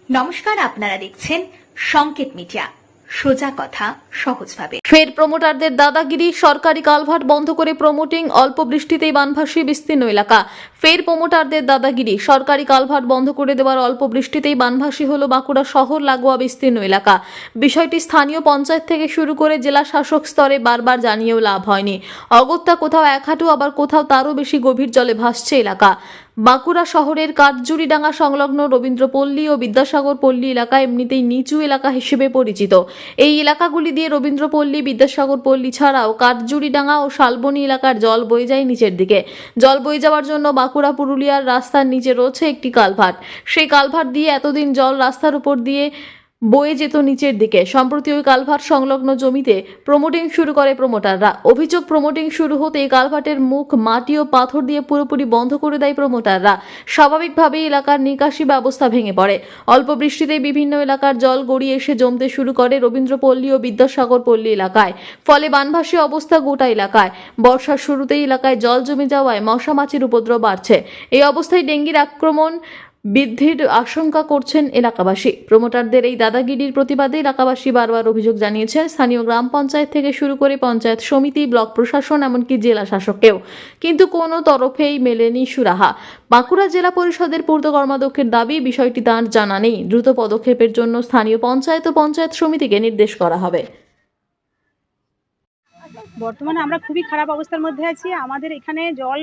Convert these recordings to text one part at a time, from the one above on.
নমস্কার, আপনারা দেখছেন সংকেত মিডিয়া, সোজা কথা সহজভাবে। ফের প্রমোটারদের দাদাগিরি, সরকারি কালভার্ট বন্ধ করে প্রমোটিং, অল্প বৃষ্টিতেই বানভাসী বিস্তীর্ণ এলাকা। ফের প্রমোটারদের দাদাগিরি, সরকারি কালভার্ট বন্ধ করে দেওয়ার অল্প বৃষ্টিতেই বানভাসী হলো বাঁকুড়া শহর লাগোয়া বিস্তীর্ণ এলাকা। বিষয়টি স্থানীয় পঞ্চায়েত থেকে শুরু করে জেলা শাসক স্তরে বারবার জানিয়েও লাভ হয়নি। অগত্যা কোথাও এক হাঁটু, আবার কোথাও তারও বেশি গভীর জলে ভাসছে এলাকা। বাঁকুড়া শহরের কাঠজুড়িডাঙ্গা সংলগ্ন রবীন্দ্রপল্লী ও বিদ্যাসাগর পল্লী এলাকা এমনিতেই নিচু এলাকা হিসেবে পরিচিত। এই এলাকাগুলি দিয়ে রবীন্দ্রপল্লী, বিদ্যাসাগর পল্লী ছাড়াও কাঠজুড়িডাঙ্গা ও শালবনী এলাকার জল বয়ে যায় নিচের দিকে। জল বয়ে যাওয়ার জন্য বাঁকুড়া পুরুলিয়ার রাস্তার নিচে রয়েছে একটি কালভার্ট। সেই কালভার্ট দিয়ে এতদিন জল রাস্তার উপর দিয়ে বয়ে যেত নিচের দিকে। সম্প্রতি ওই কালভার্ট সংলগ্ন জমিতে প্রমোটিং শুরু করে প্রমোটাররা। অভিযোগ, প্রমোটিং শুরু হতে এই কালভার্টের মুখ মাটি ও পাথর দিয়ে পুরোপুরি বন্ধ করে দেয় প্রমোটাররা। স্বাভাবিকভাবেই এলাকার নিকাশি ব্যবস্থা ভেঙে পড়ে। অল্প বৃষ্টিতেই বিভিন্ন এলাকার জল গড়িয়ে এসে জমতে শুরু করে রবীন্দ্রপল্লী ও বিদ্যাসাগর পল্লী এলাকায়। ফলে বানভাসী অবস্থা গোটা এলাকায়। বর্ষার শুরুতেই এলাকায় জল জমে যাওয়ায় মশা মাছির উপদ্রব বাড়ছে। এই অবস্থায় ডেঙ্গির আক্রমণ বৃদ্ধির আশঙ্কা করছেন এলাকাবাসী। প্রমোটারদের এই দাদাগিরির প্রতিবাদে এলাকাবাসী বারবার অভিযোগ জানিয়েছেন স্থানীয় গ্রাম পঞ্চায়েত থেকে শুরু করে পঞ্চায়েত সমিতি, ব্লক প্রশাসন, এমনকি জেলা শাসককেও, কিন্তু কোনো তরফেই মেলেনি সুরাহা। বাঁকুড়া জেলা পরিষদের পূর্ত কর্মাধ্যক্ষের দাবি, বিষয়টি তাঁর জানা নেই। দ্রুত পদক্ষেপের জন্য স্থানীয় পঞ্চায়েত ও পঞ্চায়েত সমিতিকে নির্দেশ করা হবে। বর্তমানে আমরা খুবই খারাপ অবস্থার মধ্যে আছি। আমাদের এখানে জল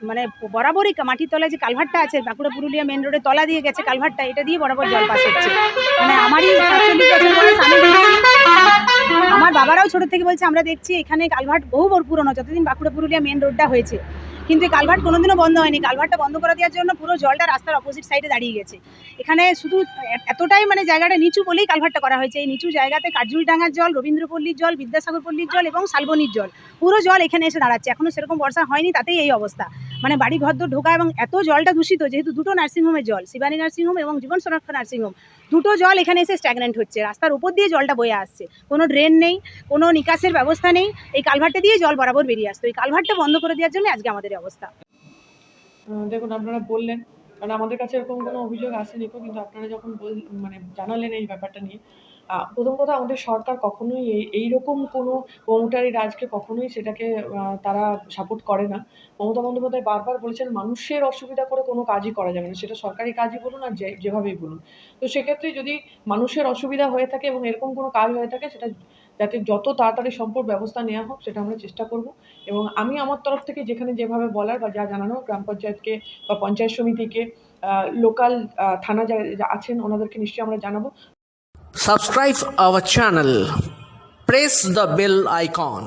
মানে বরাবরই মাটির তলায় যে কালভারটা আছে, বাঁকুড়া পুরুলিয়া মেন রোডের তলা দিয়ে গেছে কালভারটা, এটা দিয়ে বরাবর জল পাস হচ্ছে। মানে আমারই ৪৭ বছর বয়স, আমি আমার বাবারাও ছোট থেকে বলছে, আমরা দেখছি এখানে কালভার্ট বহু পুরনো, যতদিন বাঁকুড়া পুরুলিয়া মেন রোডটা হয়েছে, কিন্তু এই কালভার্ট কোনোদিনও বন্ধ হয়নি। কালভার্টটা বন্ধ করে দেওয়ার জন্য পুরো জলটা রাস্তার অপোজিট সাইডে দাঁড়িয়ে গেছে। এখানে শুধু এতটাই মানে জায়গাটা নিচু বলেই কালভার্টটা করা হয়েছে। এই নিচু জায়গাতে কাঠজুড়িডাঙ্গার জল, রবীন্দ্রপল্লীর জল, বিদ্যাসাগর পল্লীর জল এবং শালবনীর জল, পুরো জল এখানে এসে দাঁড়াচ্ছে। এখনো সেরকম বর্ষা হয়নি, তাতেই এই অবস্থা। মানে বাড়ি ঘরদোর ঢোকা, এবং এত জলটা দূষিত, যেহেতু দুটো নার্সিংহোমের জল, শিবানী নার্সিংহোম এবং জীবন সুরক্ষা নার্সিংহোম, দুটো জল এখানে এসে স্ট্যাগনেন্ট হচ্ছে। রাস্তার উপর দিয়ে জলটা বয়ে আসছে, কোনো ড্রেন নেই, কোনো নিকাশের ব্যবস্থা নেই। এই কালভার্টে দিয়ে জল বরাবর বেরিয়ে আসতো। এই কালভার্টটা বন্ধ করে দেওয়ার জন্য আজকে আমাদের এই অবস্থা। দেখুন, আপনারা বললেন, কারণ আমাদের কাছে এরকম কোনো অভিযোগ আসেনি, কিন্তু আপনারা যখন জানালেন এই ব্যাপারটা নিয়ে, প্রথম কথা, আমাদের সরকার কখনোই এইরকম কোনো প্রমোটারি রাজকে কখনোই সেটাকে তারা সাপোর্ট করে না। মমতা বন্দ্যোপাধ্যায় বারবার বলেছেন মানুষের অসুবিধা করে কোনো কাজই করা যাবে না, সেটা সরকারি কাজই বলুন আর যেভাবেই বলুন। তো সেক্ষেত্রে যদি মানুষের অসুবিধা হয়ে থাকে এবং এরকম কোনো কাজ হয়ে থাকে, সেটা যাতে যত তাড়াতাড়ি সম্ভব ব্যবস্থা নেওয়া হোক, সেটা আমরা চেষ্টা করব। এবং আমি আমার তরফ থেকে যেখানে যেভাবে বলার বা যা জানানো, গ্রাম পঞ্চায়েতকে বা পঞ্চায়েত সমিতিকে, লোকাল থানা যা আছেন ওনাদেরকে নিশ্চয়ই আমরা জানাবো। Subscribe our channel. Press the bell icon.